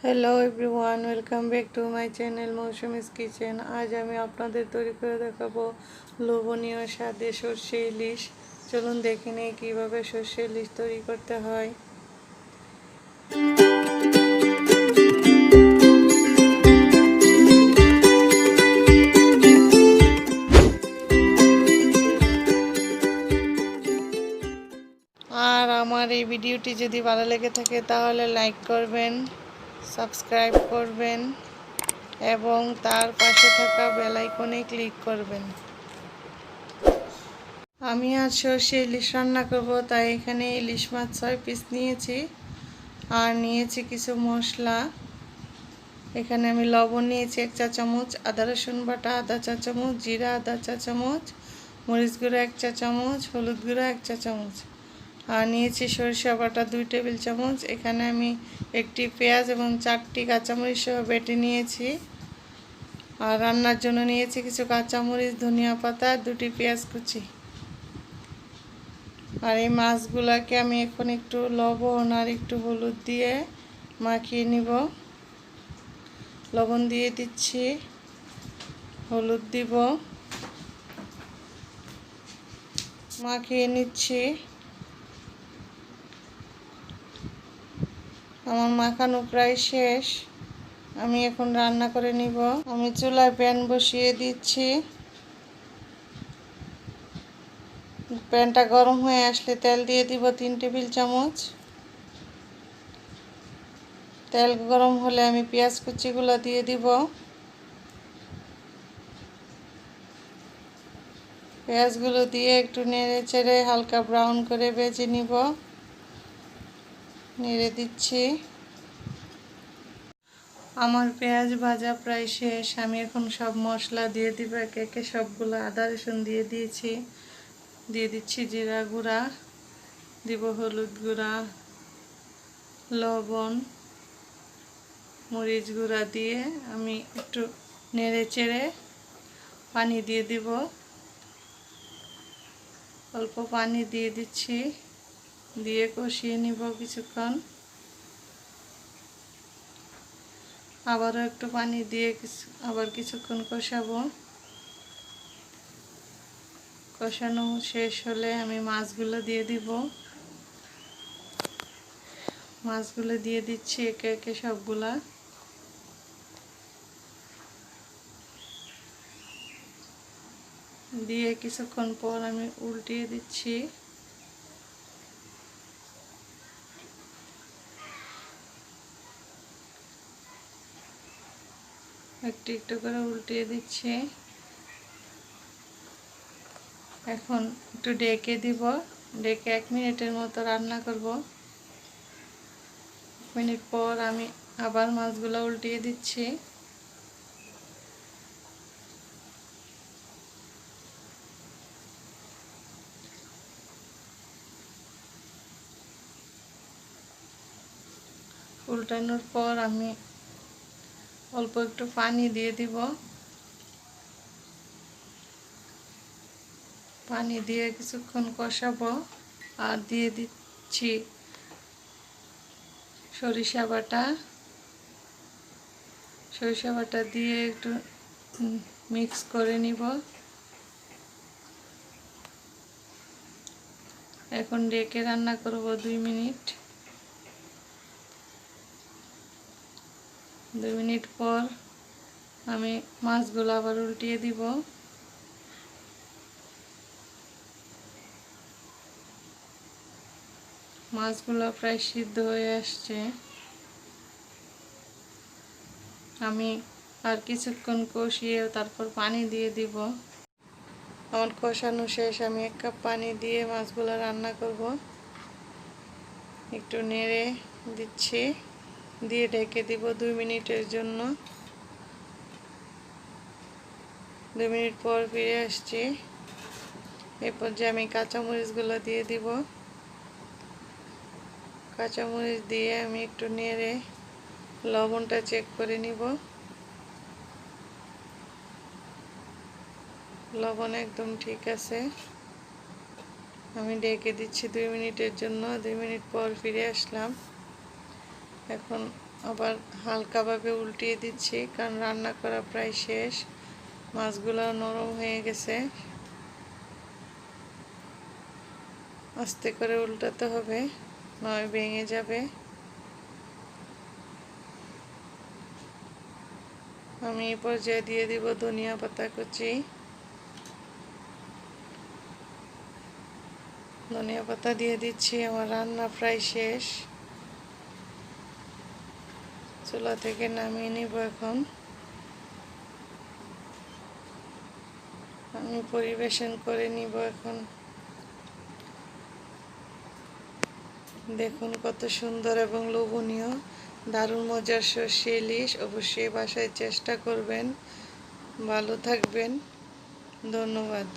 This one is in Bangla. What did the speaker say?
Hello everyone, welcome back to my channel Mousumi's kitchen. আজ আমি আপনাদের তৈরি করে দেখাবো লোভনীয় স্বাদে সর্ষে ইলিশ। চলুন দেখে নিই কীভাবে সর্ষে ইলিশ তৈরি করতে হয়। আর আমার এই ভিডিওটি যদি ভালো লেগে থাকে তাহলে লাইক করবেন, সাবস্ক্রাইব করবেন এবং তার পাশে থাকা বেল আইকনে ক্লিক করবেন। আমি আজ সর্ষে ইলিশ রান্না করব, তাই এখানে ইলিশ মাছ 6 পিস নিয়েছি আর নিয়েছি কিছু মশলা। এখানে আমি লবণ নিয়েছি 1 চা চামচ, আদা রসুন বাটা আধা চা চামচ, জিরা আধা চা চামচ, মরিচ গুঁড়ো 1 চা চামচ, হলুদ গুঁড়ো 1 চা চামচ আর নিয়েছি সরিষা বাটা 2 টেবিল চামচ। এখানে আমি একটি পেঁয়াজ এবং 4টি কাঁচামরিচ সহ বেটে নিয়েছি। আর রান্নার জন্য নিয়েছি কিছু কাঁচামরিচ, ধনিয়া পাতা, 2টি পেঁয়াজ কুচি। আর এই মাছগুলোকে আমি এখন একটু লবণ আর একটু হলুদ দিয়ে মাখিয়ে নিব। লবণ দিয়ে দিচ্ছি, হলুদ দিব, মাখিয়ে নিচ্ছি। আমার মাখানো প্রায় শেষ, আমি এখন রান্না করে নিব। আমি চুলায় প্যান বসিয়ে দিচ্ছি। প্যানটা গরম হয়ে আসলে তেল দিয়ে দিব 3 টেবিল চামচ। তেল গরম হলে আমি পেঁয়াজ কুচিগুলো দিয়ে দিব। পেঁয়াজগুলো দিয়ে একটু নেড়ে চেড়ে হালকা ব্রাউন করে ভেজে নিব। নেড়ে দিচ্ছি। আমার পেঁয়াজ ভাজা প্রায় শেষ, আমি এখন সব মশলা দিয়ে দিব একে একে সবগুলো। আদা রসুন দিয়ে দিয়েছি, দিয়ে দিচ্ছি জিরা গুঁড়া, দিব হলুদ গুঁড়া, লবণ, মরিচ গুঁড়া দিয়ে আমি একটু নেড়ে চেড়ে পানি দিয়ে দিব। অল্প পানি দিয়ে দিচ্ছি, দিয়ে কষিয়ে নিব কিছুক্ষণ। আবারও একটু পানি দিয়ে আবার কিছুক্ষণ কষাবো। কষানো শেষ হলে আমি মাছগুলো দিয়ে দিব। মাছগুলো দিয়ে দিচ্ছি একে একে সবগুলা। দিয়ে কিছুক্ষণ পর আমি উল্টিয়ে দিচ্ছি। একটু একটু করে উল্টিয়ে দিচ্ছি। এখন একটু ডেকে দিব, ডেকে 1 মিনিটের মতো রান্না করব। 1 মিনিট পর আমি আবার মাছগুলো উল্টিয়ে দিচ্ছি। উল্টানোর পর আমি অল্প একটু পানি দিয়ে দিব। পানি দিয়ে কিছুক্ষণ কষাবো। আর দিয়ে দিচ্ছি সরিষা বাটা। সরিষা বাটা দিয়ে একটু মিক্স করে নিব। এখন ডেকে রান্না করব 2 মিনিট। 2 মিনিট পর আমি মাছগুলো আবার উল্টিয়ে দিব। মাছগুলো প্রায় সিদ্ধ হয়ে আসছে। আমি আর কিছুক্ষণ কষিয়ে তারপর পানি দিয়ে দিব। আমার কষানো শেষ, আমি 1 কাপ পানি দিয়ে মাছগুলো রান্না করব। একটু নেড়ে দিচ্ছি, দিয়ে ঢেকে দিব 2 মিনিটের জন্য। 2 মিনিট পর ফিরে আসছি। এরপর যে আমি কাঁচামরিচগুলো দিয়ে দিব। কাঁচামরিচ দিয়ে আমি একটু নেড়ে লবণটা চেক করে নিব। লবণ একদম ঠিক আছে। আমি ঢেকে দিচ্ছি 2 মিনিটের জন্য। 2 মিনিট পর ফিরে আসলাম। এখন আবার হালকাভাবে উল্টিয়ে দিচ্ছি, কারণ রান্না করা প্রায় শেষ। মাছগুলো নরম হয়ে গেছে, আস্তে করে উল্টাতে হবে, নয় ভেঙে যাবে। আমি এই পর্যায়ে দিয়ে দিব ধনিয়া পাতা কুচি। ধনিয়া পাতা দিয়ে দিচ্ছি। আমার রান্না প্রায় শেষ, চুলা থেকে নামিয়ে নিব। এখন আমি পরিবেশন করে নিব। এখন দেখুন কত সুন্দর এবং লোভনীয়, দারুণ মজার সর্ষে ইলিশ। অবশ্যই বাসায় চেষ্টা করবেন। ভালো থাকবেন, ধন্যবাদ।